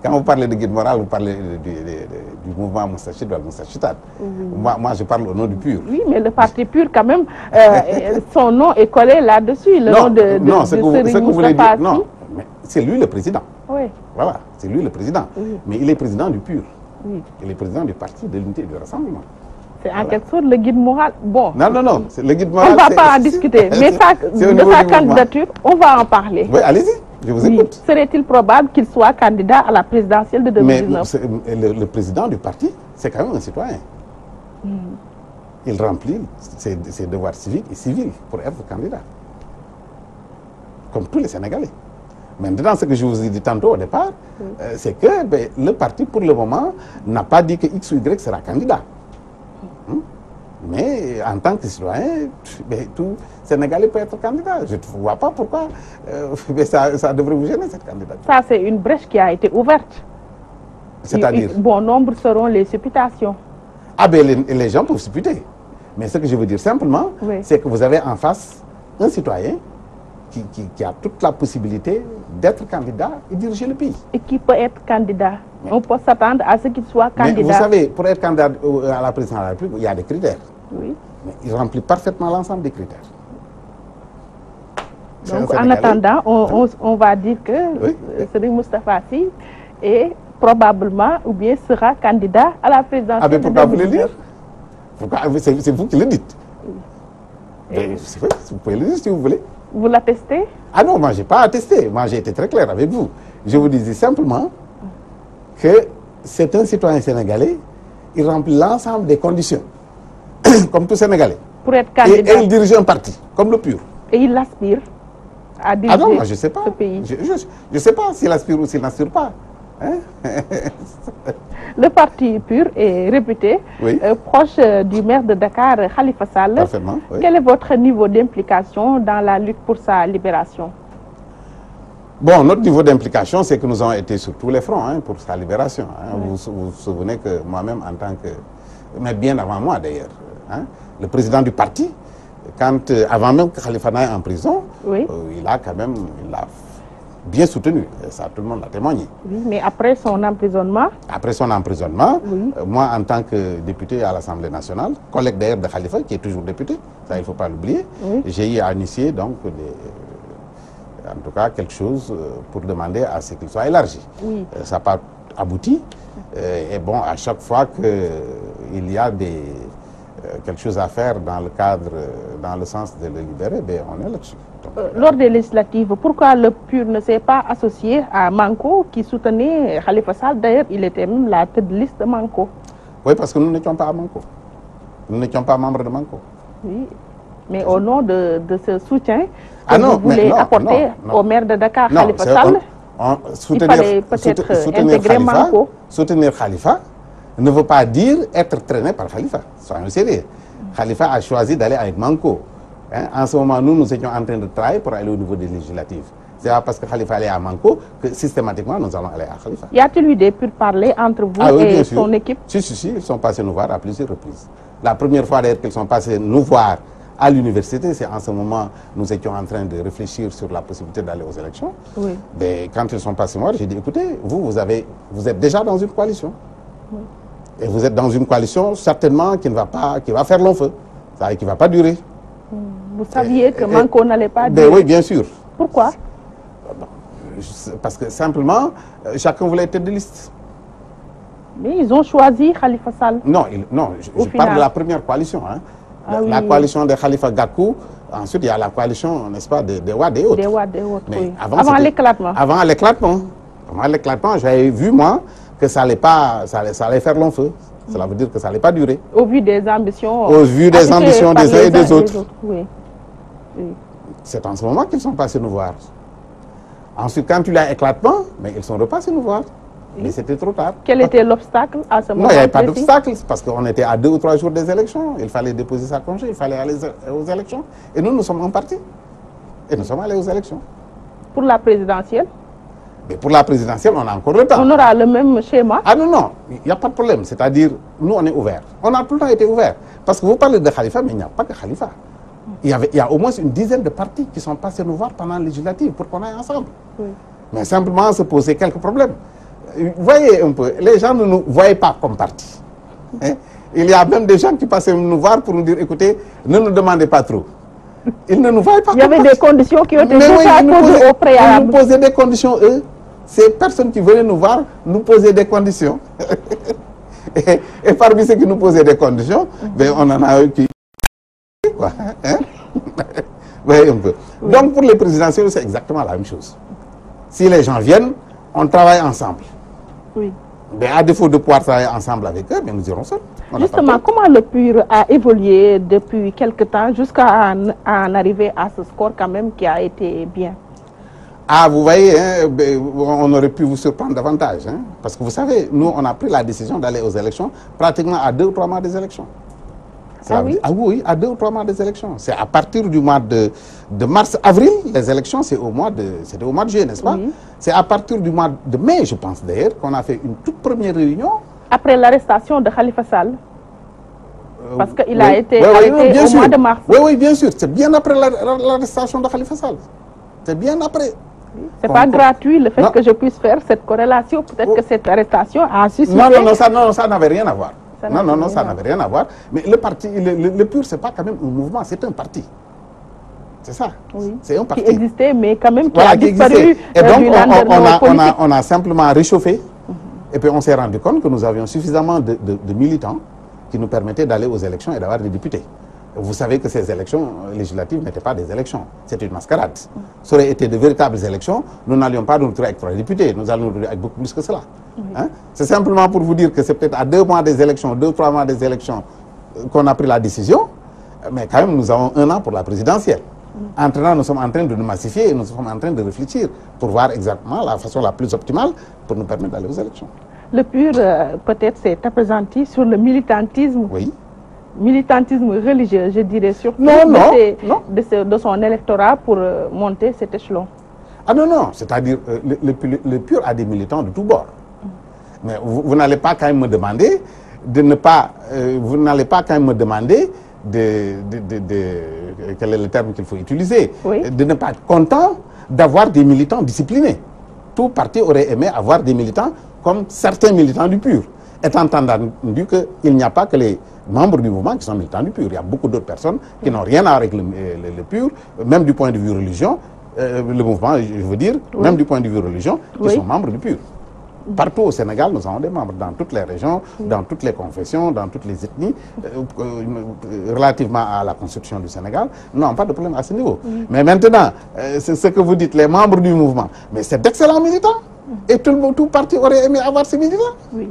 Quand vous parlez de guide moral, vous parlez du mouvement Moustachid ou Moustachitade. Moi, je parle au nom du PUR. Oui, mais le parti PUR, quand même, son nom est collé là-dessus. Le nom de Serigne Moustapha Sy. Non, mais c'est lui le président. Oui. Voilà, c'est lui le président. Oui. Mais il est président du PUR. Oui. Il est président du parti de l'unité et du rassemblement. C'est en quelque sorte le guide moral. Bon. Non, le guide moral. On ne va pas en discuter. Mais de sa candidature, on va en parler. Oui, allez-y, je vous écoute. Serait-il probable qu'il soit candidat à la présidentielle de 2019? Mais le président du parti, c'est quand même un citoyen. Il remplit ses devoirs civiques et civils pour être candidat. Comme tous les Sénégalais. Maintenant, ce que je vous ai dit tantôt au départ, c'est que le parti, pour le moment, n'a pas dit que X ou Y sera candidat. Mais en tant que citoyen, tout Sénégalais peut être candidat. Je ne vois pas pourquoi ça devrait vous gêner, cette candidature. Ça, c'est une brèche qui a été ouverte. C'est-à-dire? Bon nombre seront les supputations. Ah ben, les gens peuvent supputer. Mais ce que je veux dire simplement, c'est que vous avez en face un citoyen qui a toute la possibilité d'être candidat et diriger le pays. Et qui peut être candidat. On peut s'attendre à ce qu'il soit candidat. Mais vous savez, pour être candidat à la présidence de la République, il y a des critères. Oui. Mais il remplit parfaitement l'ensemble des critères. Donc, en attendant, on va dire que Serigne Moustapha Sy est probablement ou bien sera candidat à la présidentielle. Ah, mais pourquoi vous le dire? C'est vous qui le dites. Vous pouvez le dire si vous voulez. Vous l'attestez? Ah non, moi je n'ai pas attesté. Moi j'ai été très clair avec vous. Je vous disais simplement que c'est un citoyen sénégalais, il remplit l'ensemble des conditions, comme tout Sénégalais. Pour être candidat. Et il dirige un parti, comme le PUR. Et il aspire à diriger non, moi, je sais pas. ce pays. Je ne sais pas s'il aspire ou s'il n'aspire pas. Hein? Le parti PUR est réputé proche du maire de Dakar, Khalifa Sall. Parfaitement, oui. Quel est votre niveau d'implication dans la lutte pour sa libération? Bon, notre niveau d'implication, c'est que nous avons été sur tous les fronts hein, pour sa libération. Hein. Oui. Vous vous souvenez que moi-même, en tant que... Mais bien avant moi d'ailleurs, hein, le président du parti, quand, avant même que Khalifa n'aille en prison, oui. Il a bien soutenu. Et ça, tout le monde l'a témoigné. Oui, mais après son emprisonnement... Après son emprisonnement, oui. Moi, en tant que député à l'Assemblée nationale, collègue d'ailleurs de Khalifa, qui est toujours député, ça il ne faut pas l'oublier, oui. J'ai eu à initier donc en tout cas quelque chose pour demander à ce qu'il soit élargi. Oui. Ça n'a pas abouti. Et bon, à chaque fois qu'il y a quelque chose à faire dans le cadre, dans le sens de le libérer, ben, on est là-dessus. Lors des législatives, pourquoi le PUR ne s'est pas associé à Manko qui soutenait Khalifa Sall? D'ailleurs, il était même la tête de liste de Manko. Oui, parce que nous n'étions pas à Manko. Nous n'étions pas membres de Manko. Oui, mais au nom de ce soutien que vous voulez apporter au maire de Dakar, Khalifa Sall, il fallait peut-être intégrer Manko. Soutenir Khalifa ne veut pas dire être traîné par Khalifa. Soyons sérieux. Khalifa a choisi d'aller avec Manko. Hein? En ce moment, nous étions en train de travailler pour aller au niveau des législatives. C'est pas parce que Khalifa allait à Manko que systématiquement nous allons aller à Khalifa. Y a-t-il eu des pourparlers entre vous et son équipe? Si, ils sont passés nous voir à plusieurs reprises. La première fois d'ailleurs qu'ils sont passés nous voir à l'université, c'est en ce moment nous étions en train de réfléchir sur la possibilité d'aller aux élections. Oui. Mais quand ils sont passés voir, j'ai dit écoutez, vous êtes déjà dans une coalition. Oui. Et vous êtes dans une coalition certainement qui va faire long feu, c'est-à-dire qui ne va pas durer. Vous saviez que Manko n'allait pas durer? Oui, bien sûr. Pourquoi? Parce que simplement, chacun voulait être de liste. Mais ils ont choisi Khalifa Sall. Non, je parle de la première coalition. Hein. La coalition de Khalifa Gakou, ensuite il y a la coalition, n'est-ce pas, des Wade et autres. Des Wade et autres, mais oui. Avant l'éclatement. Avant l'éclatement, j'avais vu, moi, que ça allait faire long feu. Cela veut dire que ça n'allait pas durer. Au vu des ambitions. Au vu des ambitions des uns et des autres. Oui. Oui. C'est en ce moment qu'ils sont passés nous voir. Ensuite, quand il y a éclatement, mais ils sont repassés nous voir. Oui. Mais c'était trop tard. Quel était l'obstacle à ce moment? Non, il n'y avait pas d'obstacle, parce qu'on était à 2 ou 3 jours des élections. Il fallait déposer sa congé, il fallait aller aux élections. Et nous sommes en parti. Et nous sommes allés aux élections. Pour la présidentielle? Mais pour la présidentielle, on a encore le temps. On aura le même schéma? Ah non, il n'y a pas de problème. C'est-à-dire, nous, on est ouverts. On a tout le temps été ouverts. Parce que vous parlez de Khalifa, mais il n'y a pas que Khalifa. Il y a au moins une dizaine de partis qui sont passés nous voir pendant la législative pour qu'on aille ensemble. Oui. Mais simplement se poser quelques problèmes. Vous voyez un peu, les gens ne nous voyaient pas comme parti. Hein? Il y a même des gens qui passaient nous voir pour nous dire, écoutez, ne nous demandez pas trop. Ils ne nous voyaient pas comme parti. Il y avait des conditions qui ont été posées au préalable. Ils nous posaient des conditions, eux. Ces personnes qui venaient nous voir nous posaient des conditions. et parmi ceux qui nous posaient des conditions, ben, on en a eu qui... Quoi, hein? Voyez un peu. Oui. Donc pour les présidentielles, c'est exactement la même chose. Si les gens viennent, on travaille ensemble. Oui. Mais à défaut de pouvoir travailler ensemble avec eux, mais nous irons seuls. Justement, comment le PUR a évolué depuis quelque temps jusqu'à en arriver à ce score quand même qui a été bien? Ah, vous voyez, hein, on aurait pu vous surprendre davantage. Hein, parce que vous savez, nous, on a pris la décision d'aller aux élections pratiquement à 2 ou 3 mois des élections. Ah oui? Ah oui, à 2 ou 3 mois des élections. C'est à partir du mois de mars-avril, les élections, c'était au mois de juillet, n'est-ce pas? Oui. C'est à partir du mois de mai, je pense d'ailleurs, qu'on a fait une toute première réunion. Après l'arrestation de Khalifa Sall? Parce qu'il a été arrêté au mois de mars. Oui, bien sûr. C'est bien après l'arrestation de Khalifa Sall. C'est bien après. C'est pas gratuit le fait que je puisse faire cette corrélation. Peut-être que cette arrestation a suscité... Non, ça n'avait rien à voir. Non, ça n'avait rien à voir. Mais le parti, le PUR, c'est pas quand même un mouvement, c'est un parti. C'est ça. Oui. C'est un parti. Qui existait, mais quand même qui a disparu. Et donc, on a simplement réchauffé. Et puis, on s'est rendu compte que nous avions suffisamment de militants qui nous permettaient d'aller aux élections et d'avoir des députés. Vous savez que ces élections législatives n'étaient pas des élections. C'était une mascarade. Ça aurait été de véritables élections, nous n'allions pas nous retrouver avec 3 députés. Nous allons nous retrouver avec beaucoup plus que cela. Oui. Hein? C'est simplement pour vous dire que c'est peut-être à 2 mois des élections, 2 ou 3 mois des élections qu'on a pris la décision. Mais quand même, nous avons 1 an pour la présidentielle. Entre-temps, nous sommes en train de nous massifier et nous sommes en train de réfléchir pour voir exactement la façon la plus optimale pour nous permettre d'aller aux élections. Le PUR, peut-être, s'est appesanti sur le militantisme. Oui. Militantisme religieux, je dirais, surtout non. de son électorat pour monter cet échelon. Ah non, non, c'est-à-dire le PUR a des militants de tous bords. Mais vous n'allez pas quand même me demander de ne pas... vous n'allez pas quand même me demander quel est le terme qu'il faut utiliser, oui. de ne pas être content d'avoir des militants disciplinés. Tout parti aurait aimé avoir des militants comme certains militants du PUR, étant entendu qu'il n'y a pas que les membres du mouvement qui sont militants du PUR. Il y a beaucoup d'autres personnes qui n'ont rien à voir avec le PUR, même du point de vue religion, le mouvement, je veux dire, oui. même du point de vue religion, qui oui. sont membres du PUR. Partout au Sénégal, nous avons des membres, dans toutes les régions, dans toutes les confessions, dans toutes les ethnies, relativement à la constitution du Sénégal, nous n'avons pas de problème à ce niveau. Mais maintenant, c'est ce que vous dites, les membres du mouvement, mais c'est d'excellents militants. Et tout parti aurait aimé avoir ces militants. Oui.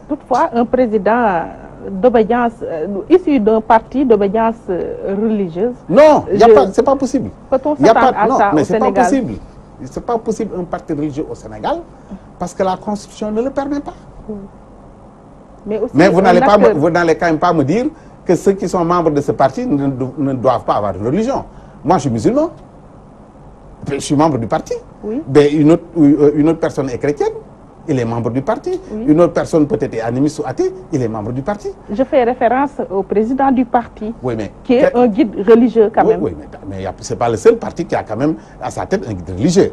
Toutefois, un président d'obédience, issu d'un parti d'obédience religieuse... Non, c'est pas possible. Peut-on s'attendre à ça mais au c'est Sénégal? pas possible. C'est pas possible un parti religieux au Sénégal parce que la Constitution ne le permet pas. Mais vous n'allez quand même pas me dire que ceux qui sont membres de ce parti ne doivent pas avoir de religion. Moi, je suis musulman. Je suis membre du parti. Oui. Mais une autre personne est chrétienne. Il est membre du parti. Oui. Une autre personne peut-être est animiste ou athée. Il est membre du parti. Je fais référence au président du parti, oui, mais qui est un guide religieux quand même. Oui, mais ce n'est pas le seul parti qui a quand même à sa tête un guide religieux.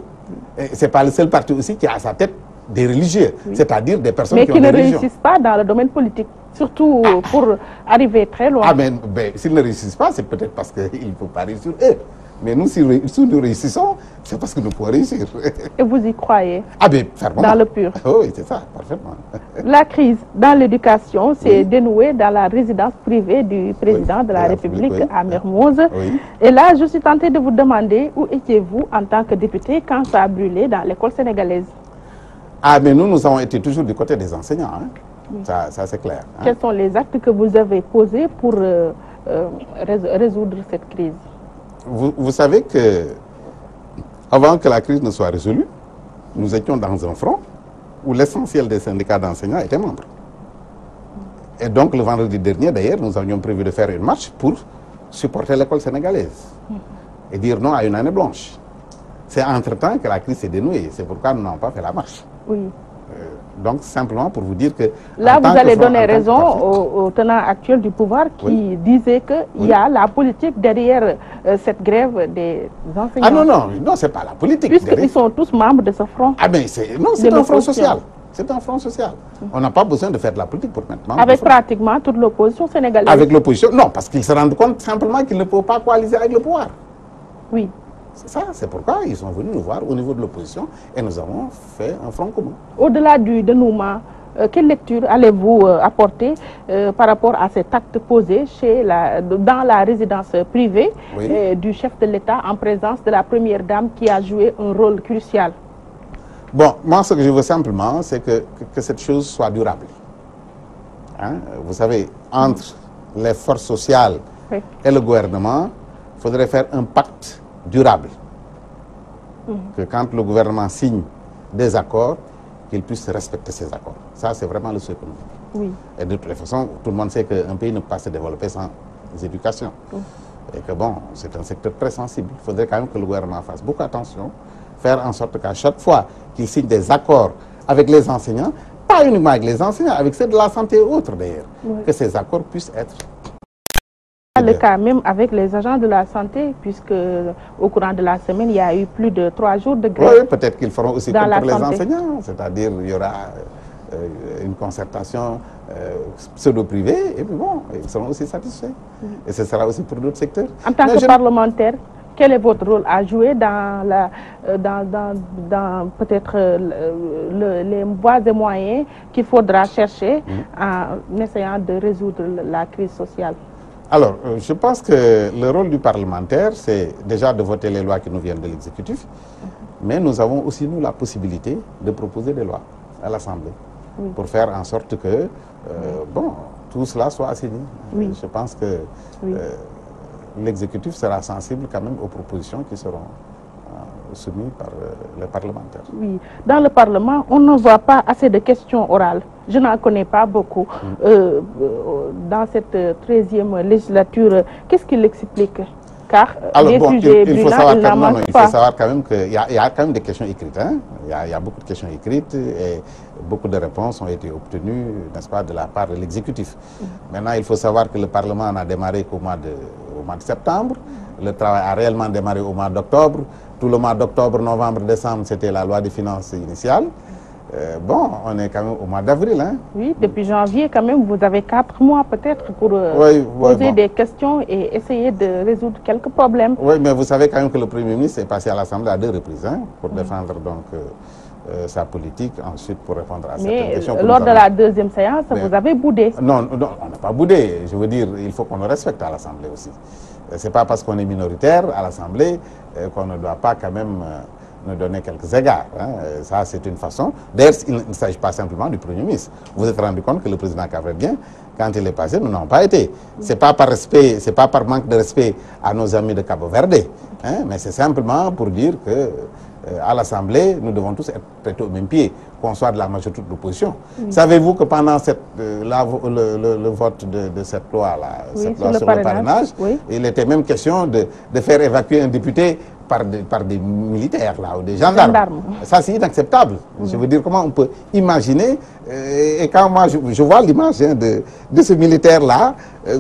Ce n'est pas le seul parti aussi qui a à sa tête des religieux, c'est-à-dire des personnes qui ont des religions. Mais qui ne réussissent pas dans le domaine politique, surtout pour arriver très loin. Ah, mais s'ils ne réussissent pas, c'est peut-être parce qu'il ne faut pas réussir eux. Mais nous, si nous réussissons, c'est parce que nous pouvons réussir. Et vous y croyez? Ah bien, fermement. Dans le PUR. Oui, c'est ça, parfaitement. La crise dans l'éducation s'est dénouée dans la résidence privée du président de la République à Mermoz. Oui. Et là, je suis tentée de vous demander où étiez-vous en tant que député quand ça a brûlé dans l'école sénégalaise? Ah, mais nous avons été toujours du côté des enseignants. Hein. Oui. Ça c'est clair. Hein. Quels sont les actes que vous avez posés pour résoudre cette crise? Vous savez que, avant que la crise ne soit résolue, nous étions dans un front où l'essentiel des syndicats d'enseignants étaient membres. Et donc, le vendredi dernier, d'ailleurs, nous avions prévu de faire une marche pour supporter l'école sénégalaise et dire non à une année blanche. C'est entre-temps que la crise s'est dénouée. C'est pourquoi nous n'avons pas fait la marche. Oui. Donc, simplement pour vous dire que... Là, vous allez donner raison au tenant actuel du pouvoir qui disait qu'il y a la politique derrière cette grève des enseignants. Ah non, c'est pas la politique. Puisqu'ils sont tous membres de ce front. Ah mais c'est un front social. C'est un front social. On n'a pas besoin de faire de la politique pour maintenant. Avec pratiquement toute l'opposition sénégalaise. Avec l'opposition, non, parce qu'ils se rendent compte simplement qu'ils ne peuvent pas coaliser avec le pouvoir. Oui. C'est ça, c'est pourquoi ils sont venus nous voir au niveau de l'opposition et nous avons fait un front commun. Au-delà du dénouement, quelle lecture allez-vous apporter par rapport à cet acte posé dans la résidence privée du chef de l'État en présence de la première dame qui a joué un rôle crucial? Bon, moi ce que je veux simplement, c'est que cette chose soit durable. Hein? Vous savez, entre les forces sociales et le gouvernement, il faudrait faire un pacte durable. Que quand le gouvernement signe des accords, qu'il puisse respecter ces accords. Ça, c'est vraiment le souhait que nous avons. Et de toute façon, tout le monde sait qu'un pays ne peut pas se développer sans éducation. Et que bon, c'est un secteur très sensible. Il faudrait quand même que le gouvernement fasse beaucoup attention, faire en sorte qu'à chaque fois qu'il signe des accords avec les enseignants, pas uniquement avec les enseignants, avec ceux de la santé et autres d'ailleurs, que ces accords puissent être... Le cas même avec les agents de la santé, puisque au courant de la semaine, il y a eu plus de 3 jours de grève. Oui, peut-être qu'ils feront aussi comme pour les enseignants, c'est-à-dire il y aura une concertation pseudo-privée, et puis bon, ils seront aussi satisfaits. Et ce sera aussi pour d'autres secteurs. En tant que parlementaire, quel est votre rôle à jouer dans peut-être les voies et moyens qu'il faudra chercher en essayant de résoudre la crise sociale? Alors, je pense que le rôle du parlementaire, c'est déjà de voter les lois qui nous viennent de l'exécutif, mais nous avons aussi, nous, la possibilité de proposer des lois à l'Assemblée pour faire en sorte que, bon, tout cela soit assaini. Je pense que l'exécutif sera sensible quand même aux propositions qui seront soumises par les parlementaires. Oui. Dans le Parlement, on ne voit pas assez de questions orales. Je n'en connais pas beaucoup. Dans cette 13e législature, qu'est-ce qui l'explique car alors, des bon, sujets il faut brûlants, savoir il n'en manque il pas. faut savoir quand même qu'il y a quand même des questions écrites. Hein. Il y a beaucoup de questions écrites et beaucoup de réponses ont été obtenues, n'est-ce pas, de la part de l'exécutif. Maintenant, il faut savoir que le Parlement n'a démarré qu'au mois de septembre. Le travail a réellement démarré au mois d'octobre. Tout le mois d'octobre, novembre, décembre, c'était la loi des finances initiale. Bon, on est quand même au mois d'avril. Hein. Oui, depuis janvier, quand même, vous avez 4 mois peut-être pour poser des questions et essayer de résoudre quelques problèmes. Oui, mais vous savez quand même que le Premier ministre est passé à l'Assemblée à 2 reprises hein, pour défendre donc sa politique, ensuite pour répondre à certaines questions. Mais lors de la deuxième séance, vous avez boudé. Non, on n'a pas boudé. Je veux dire, il faut qu'on le respecte à l'Assemblée aussi. Ce n'est pas parce qu'on est minoritaire à l'Assemblée qu'on ne doit pas quand même nous donner quelques égards. Hein. Ça, c'est une façon. D'ailleurs, il ne s'agit pas simplement du Premier ministre. Vous vous êtes rendu compte que le président capverdien, quand il est passé, nous n'avons pas été. Ce n'est pas par respect, c'est pas par manque de respect à nos amis de Cabo Verde, hein, mais c'est simplement pour dire que à l'Assemblée, nous devons tous être traités au même pied, qu'on soit de la majorité ou de l'opposition. Savez-vous que pendant le vote de cette loi-là, cette loi sur le parrainage, il était même question de faire évacuer un député par des militaires là, ou des gendarmes. Ça, c'est inacceptable. Je veux dire, comment on peut imaginer, et quand moi je vois l'image hein, de ce militaire-là,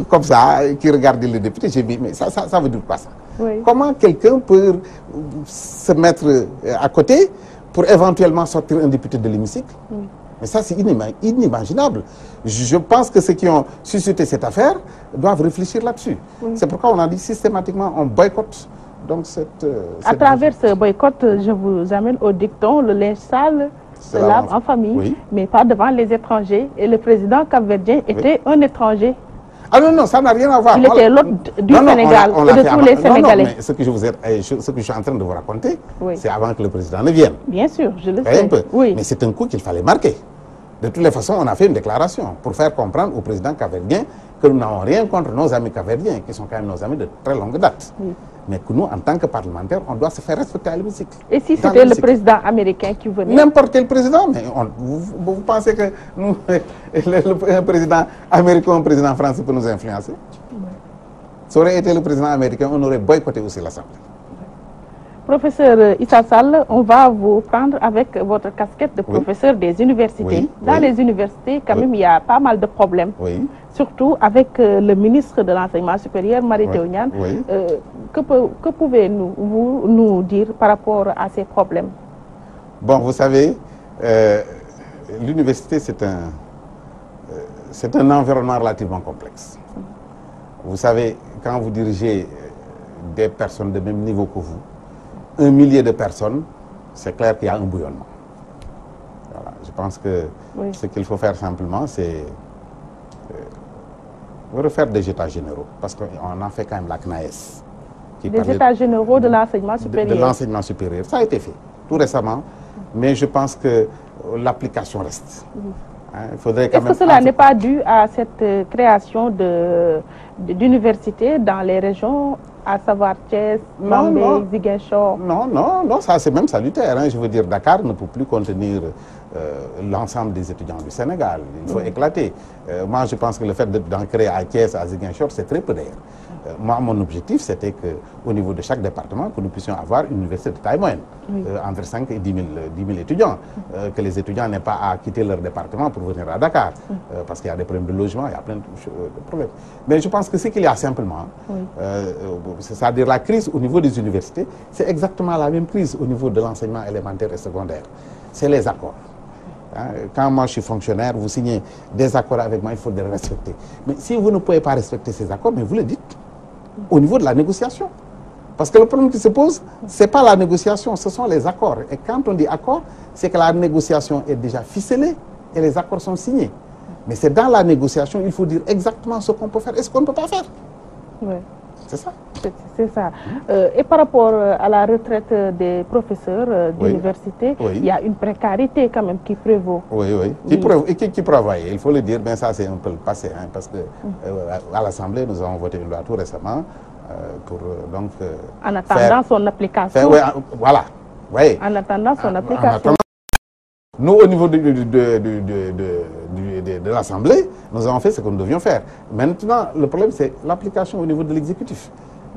comme ça, qui regardait le député, j'ai dit, mais ça veut dire quoi ça? Comment quelqu'un peut se mettre à côté pour éventuellement sortir un député de l'hémicycle? Mais ça, c'est inimaginable. Je pense que ceux qui ont suscité cette affaire doivent réfléchir là-dessus. C'est pourquoi on a dit systématiquement, on boycotte. Donc à travers ce boycott, je vous amène au dicton, le linge sale se lave en famille, mais pas devant les étrangers. Et le président capverdien était un étranger. Ah non, non, ça n'a rien à voir. Il était l'hôte du Sénégal et de tous les Sénégalais. Non, mais ce que je suis en train de vous raconter, c'est avant que le président ne vienne. Bien sûr, je le sais. Mais c'est un coup qu'il fallait marquer. De toutes les façons, on a fait une déclaration pour faire comprendre au président capverdien que nous n'avons rien contre nos amis capverdiens, qui sont quand même nos amis de très longue date. Mais que nous, en tant que parlementaires, on doit se faire respecter à l'hémicycle. Et si c'était le président américain qui venait? N'importe quel président, mais vous pensez que nous, un président américain ou un président français peut nous influencer? Ça aurait été le président américain, on aurait boycotté aussi l'Assemblée. Professeur Issa Sall, on va vous prendre avec votre casquette de professeur des universités. Dans les universités, quand même, il y a pas mal de problèmes. Surtout avec le ministre de l'Enseignement supérieur, Mary Teuw Niane. Que pouvez-vous nous dire par rapport à ces problèmes? Bon, vous savez, l'université, c'est un environnement relativement complexe. Vous savez, quand vous dirigez des personnes de même niveau que vous, 1 millier de personnes, c'est clair qu'il y a un bouillonnement. Voilà. Je pense que ce qu'il faut faire simplement, c'est refaire des états généraux, parce qu'on a fait quand même la CNAES. Des états généraux de l'enseignement supérieur. De l'enseignement supérieur. Ça a été fait, tout récemment, mais je pense que l'application reste. Est-ce que cela n'est pas dû à cette création d'universités dans les régions, à savoir Thiès, Mambé, Ziguinchor? Non, ça c'est même salutaire. Hein. Je veux dire, Dakar ne peut plus contenir l'ensemble des étudiants du Sénégal. Il faut éclater. Moi, je pense que le fait d'en créer à Thiès, à Ziguinchor, c'est très peu d'ailleurs. Moi, mon objectif, c'était qu'au niveau de chaque département, que nous puissions avoir une université de taille moyenne, entre 5 et 10 000 étudiants, que les étudiants n'aient pas à quitter leur département pour venir à Dakar, parce qu'il y a des problèmes de logement, il y a plein de problèmes. Mais je pense que ce qu'il y a simplement, c'est-à-dire la crise au niveau des universités, c'est exactement la même crise au niveau de l'enseignement élémentaire et secondaire. C'est les accords. Quand moi je suis fonctionnaire, vous signez des accords avec moi, il faut les respecter. Mais si vous ne pouvez pas respecter ces accords, mais vous le dites au niveau de la négociation. Parce que le problème qui se pose, ce n'est pas la négociation, ce sont les accords. Et quand on dit accord, c'est que la négociation est déjà ficelée et les accords sont signés. Mais c'est dans la négociation, il faut dire exactement ce qu'on peut faire et ce qu'on ne peut pas faire. C'est ça. C'est ça. Et par rapport à la retraite des professeurs d'université, il y a une précarité quand même qui prévaut. Qui prévoit. Il faut le dire, mais ça c'est un peu le passé, hein, parce que à l'Assemblée, nous avons voté une loi tout récemment pour donc... en attendant son application. Voilà. En attendant son application. Nous, au niveau de l'Assemblée, nous avons fait ce que nous devions faire. Maintenant, le problème, c'est l'application au niveau de l'exécutif.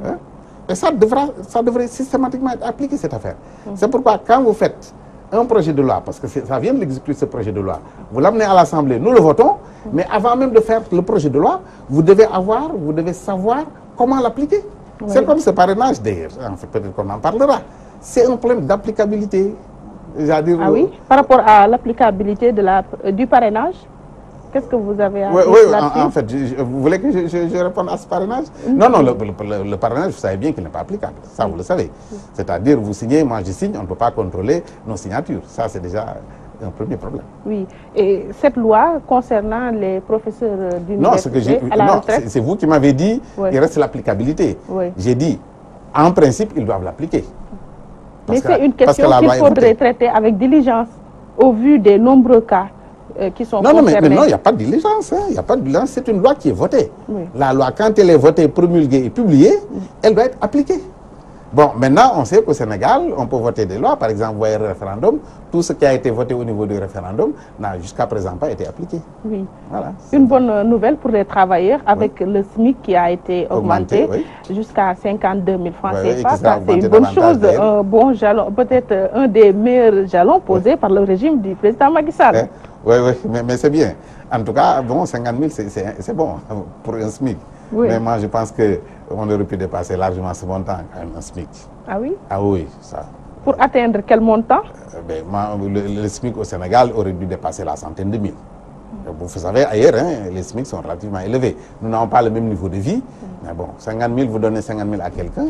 Hein? Et ça devrait systématiquement être appliqué, cette affaire. C'est pourquoi, quand vous faites un projet de loi, parce que ça vient de l'exécutif, ce projet de loi, vous l'amenez à l'Assemblée, nous le votons, mais avant même de faire le projet de loi, vous devez savoir comment l'appliquer. Oui. C'est comme ce parrainage, d'ailleurs. En fait, peut-être qu'on en parlera. C'est un problème d'applicabilité. Ah oui, par rapport à l'applicabilité du parrainage, qu'est-ce que vous avez à dire là-dessus? En fait, vous voulez que je réponde à ce parrainage? Non, le parrainage, vous savez bien qu'il n'est pas applicable. Ça, vous le savez. C'est-à-dire, vous signez, moi je signe, on ne peut pas contrôler nos signatures. Ça, c'est déjà un premier problème. Oui. Et cette loi concernant les professeurs d'université à la retraite? C'est vous qui m'avez dit, il reste l'applicabilité. Oui. J'ai dit, en principe, ils doivent l'appliquer. Mais c'est une question qu'il faudrait traiter avec diligence, au vu des nombreux cas qui sont concernés. Mais non, il n'y a pas de diligence. Il n'y a pas de diligence. C'est une loi qui est votée. Oui. La loi, quand elle est votée, promulguée et publiée, elle doit être appliquée. Bon, maintenant, on sait qu'au Sénégal, on peut voter des lois. Par exemple, vous voyez le référendum. Tout ce qui a été voté au niveau du référendum n'a jusqu'à présent pas été appliqué. Oui. Voilà. Une bonne nouvelle pour les travailleurs avec le SMIC qui a été augmenté jusqu'à 52 000 francs CFA. Ça, c'est une bonne chose, un bon jalon, peut-être un des meilleurs jalons posés par le régime du président Macky Sall. Oui, mais c'est bien. En tout cas, bon, 50 000, c'est bon pour un SMIC. Oui. Mais moi, je pense qu'on aurait pu dépasser largement ce montant, quand même, un SMIC. Ah oui? Ah oui, ça. Pour atteindre quel montant? Le SMIC au Sénégal aurait dû dépasser la centaine de mille. Vous savez, ailleurs, les SMIC sont relativement élevés. Nous n'avons pas le même niveau de vie. Mais bon, 50 000, vous donnez 50 000 à quelqu'un,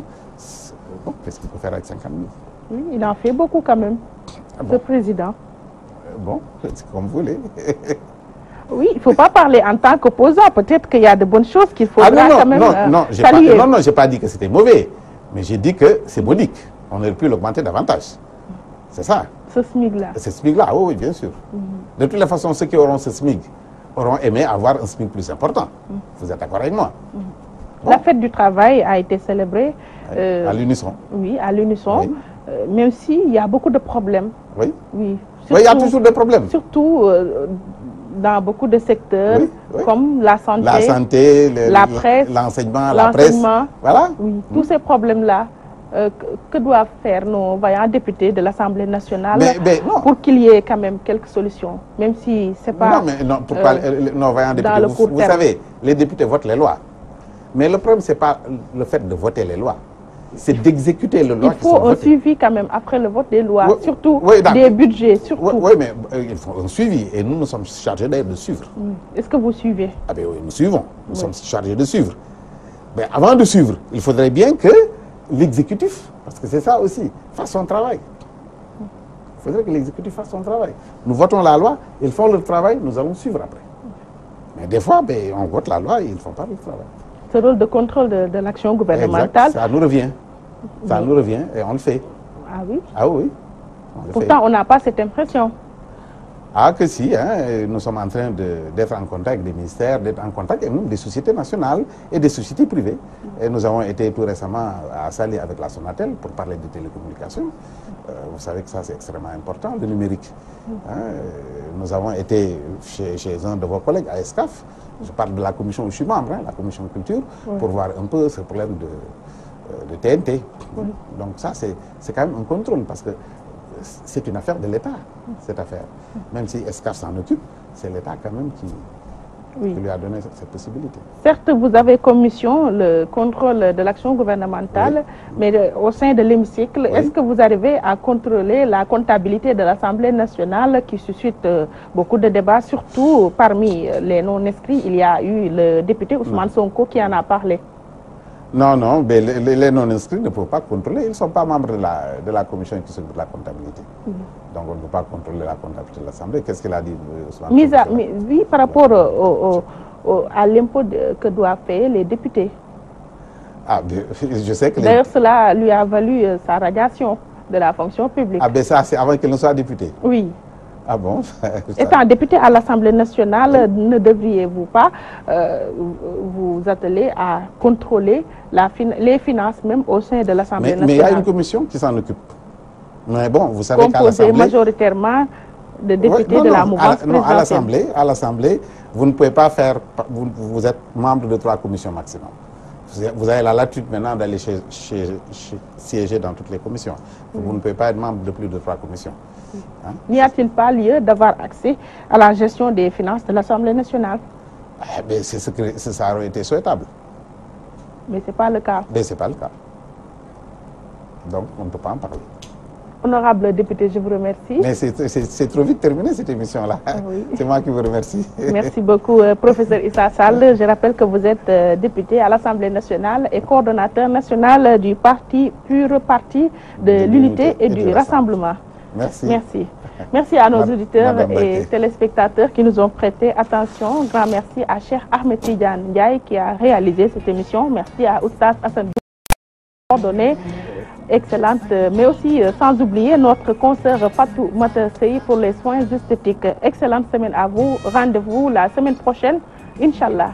bon, qu'est-ce qu'il peut faire avec 50 000? Oui, il en fait beaucoup quand même, ce président. Bon, c'est comme vous voulez. Oui, il ne faut pas parler en tant qu'opposant. Peut-être qu'il y a de bonnes choses qu'il faudra quand même saluer. Non, je n'ai pas dit que c'était mauvais. Mais j'ai dit que c'est modique. On aurait pu l'augmenter davantage. C'est ça. Ce SMIC-là. Ce SMIC-là, oui, bien sûr. De toutes les façons, ceux qui auront ce SMIC auront aimé avoir un SMIC plus important. Vous êtes d'accord avec moi? Bon. La fête du travail a été célébrée. À l'unisson. Oui, à l'unisson. Oui. Même s'il y a beaucoup de problèmes. Oui. Oui. Il y a toujours des problèmes. Surtout dans beaucoup de secteurs, comme la santé, la presse, l'enseignement, la presse. Voilà. Oui, tous ces problèmes-là, que doivent faire nos vaillants députés de l'Assemblée nationale pour qu'il y ait quand même quelques solutions, même si ce n'est pas pourquoi nos vaillants députés, vous savez, les députés votent les lois. Mais le problème, ce n'est pas le fait de voter les lois. C'est d'exécuter les lois qui sont votées. Il faut un suivi quand même après le vote des lois, surtout des budgets. Surtout. Oui, mais il faut un suivi et nous sommes chargés de suivre. Est-ce que vous suivez? Ah bien oui, nous suivons. Nous sommes chargés de suivre. Mais avant de suivre, il faudrait bien que l'exécutif, parce que c'est ça aussi, fasse son travail. Il faudrait que l'exécutif fasse son travail. Nous votons la loi, ils font leur travail, nous allons suivre après. Mais des fois, on vote la loi et ils ne font pas leur travail. Ce rôle de contrôle de l'action gouvernementale. Exact, ça nous revient. Ça nous revient et on le fait. Ah oui? Ah oui. Pourtant, on n'a pas cette impression. Ah que si, nous sommes en train d'être en contact avec des ministères, d'être en contact avec même des sociétés nationales et des sociétés privées. Et nous avons été tout récemment à Saly avec la Sonatel pour parler des télécommunications. Vous savez que ça c'est extrêmement important, le numérique. Nous avons été chez un de vos collègues à ESCAF, je parle de la commission où je suis membre, la commission culture, pour voir un peu ce problème de TNT. Donc ça c'est quand même un contrôle parce que c'est une affaire de l'État, cette affaire. Même si ESCAF s'en occupe, c'est l'État quand même qui lui a donné cette possibilité. Certes, vous avez comme mission le contrôle de l'action gouvernementale, mais au sein de l'hémicycle, est-ce que vous arrivez à contrôler la comptabilité de l'Assemblée nationale qui suscite beaucoup de débats, surtout parmi les non-inscrits, il y a eu le député Ousmane Sonko qui en a parlé. Non, mais les non-inscrits ne peuvent pas contrôler. Ils ne sont pas membres de la commission qui s'occupe de la comptabilité. Donc on ne peut pas contrôler la comptabilité de l'Assemblée. Qu'est-ce qu'il a dit Oui, par rapport à l'impôt que doivent payer les députés. Ah, je sais que... D'ailleurs, cela lui a valu sa radiation de la fonction publique. Ah, ben ça, c'est avant qu'il ne soit député. Oui. Ah bon? Étant député à l'Assemblée nationale, ne devriez-vous pas vous atteler à contrôler les finances même au sein de l'Assemblée nationale? Mais il y a une commission qui s'en occupe. Mais bon, vous savez qu'à l'Assemblée... Composée majoritairement de députés de la mouvance présidentielle. À l'Assemblée, vous ne pouvez pas faire... Vous êtes membre de 3 commissions maximum. Vous avez la latitude maintenant d'aller siéger dans toutes les commissions. Vous ne pouvez pas être membre de plus de 3 commissions. Hein? N'y a-t-il pas lieu d'avoir accès à la gestion des finances de l'Assemblée nationale? Ça aurait été souhaitable. Mais ce n'est pas le cas. Mais ce n'est pas le cas. Donc, on ne peut pas en parler. Honorable député, je vous remercie. Mais c'est trop vite terminé cette émission-là. Oui. C'est moi qui vous remercie. Merci beaucoup, professeur Issa Sall. Je rappelle que vous êtes député à l'Assemblée nationale et coordonnateur national du parti PUR, parti de l'unité et du rassemblement. Merci. Merci. Merci à nos auditeurs et téléspectateurs qui nous ont prêté attention. Grand merci à Cheikh Ahmed Tidiane Ndiaye qui a réalisé cette émission. Merci à Oustaz Hassan coordonné. Excellente, mais aussi sans oublier notre consoeur Fatou Matassei pour les soins esthétiques. Excellente semaine à vous. Rendez-vous la semaine prochaine, Inch'Allah.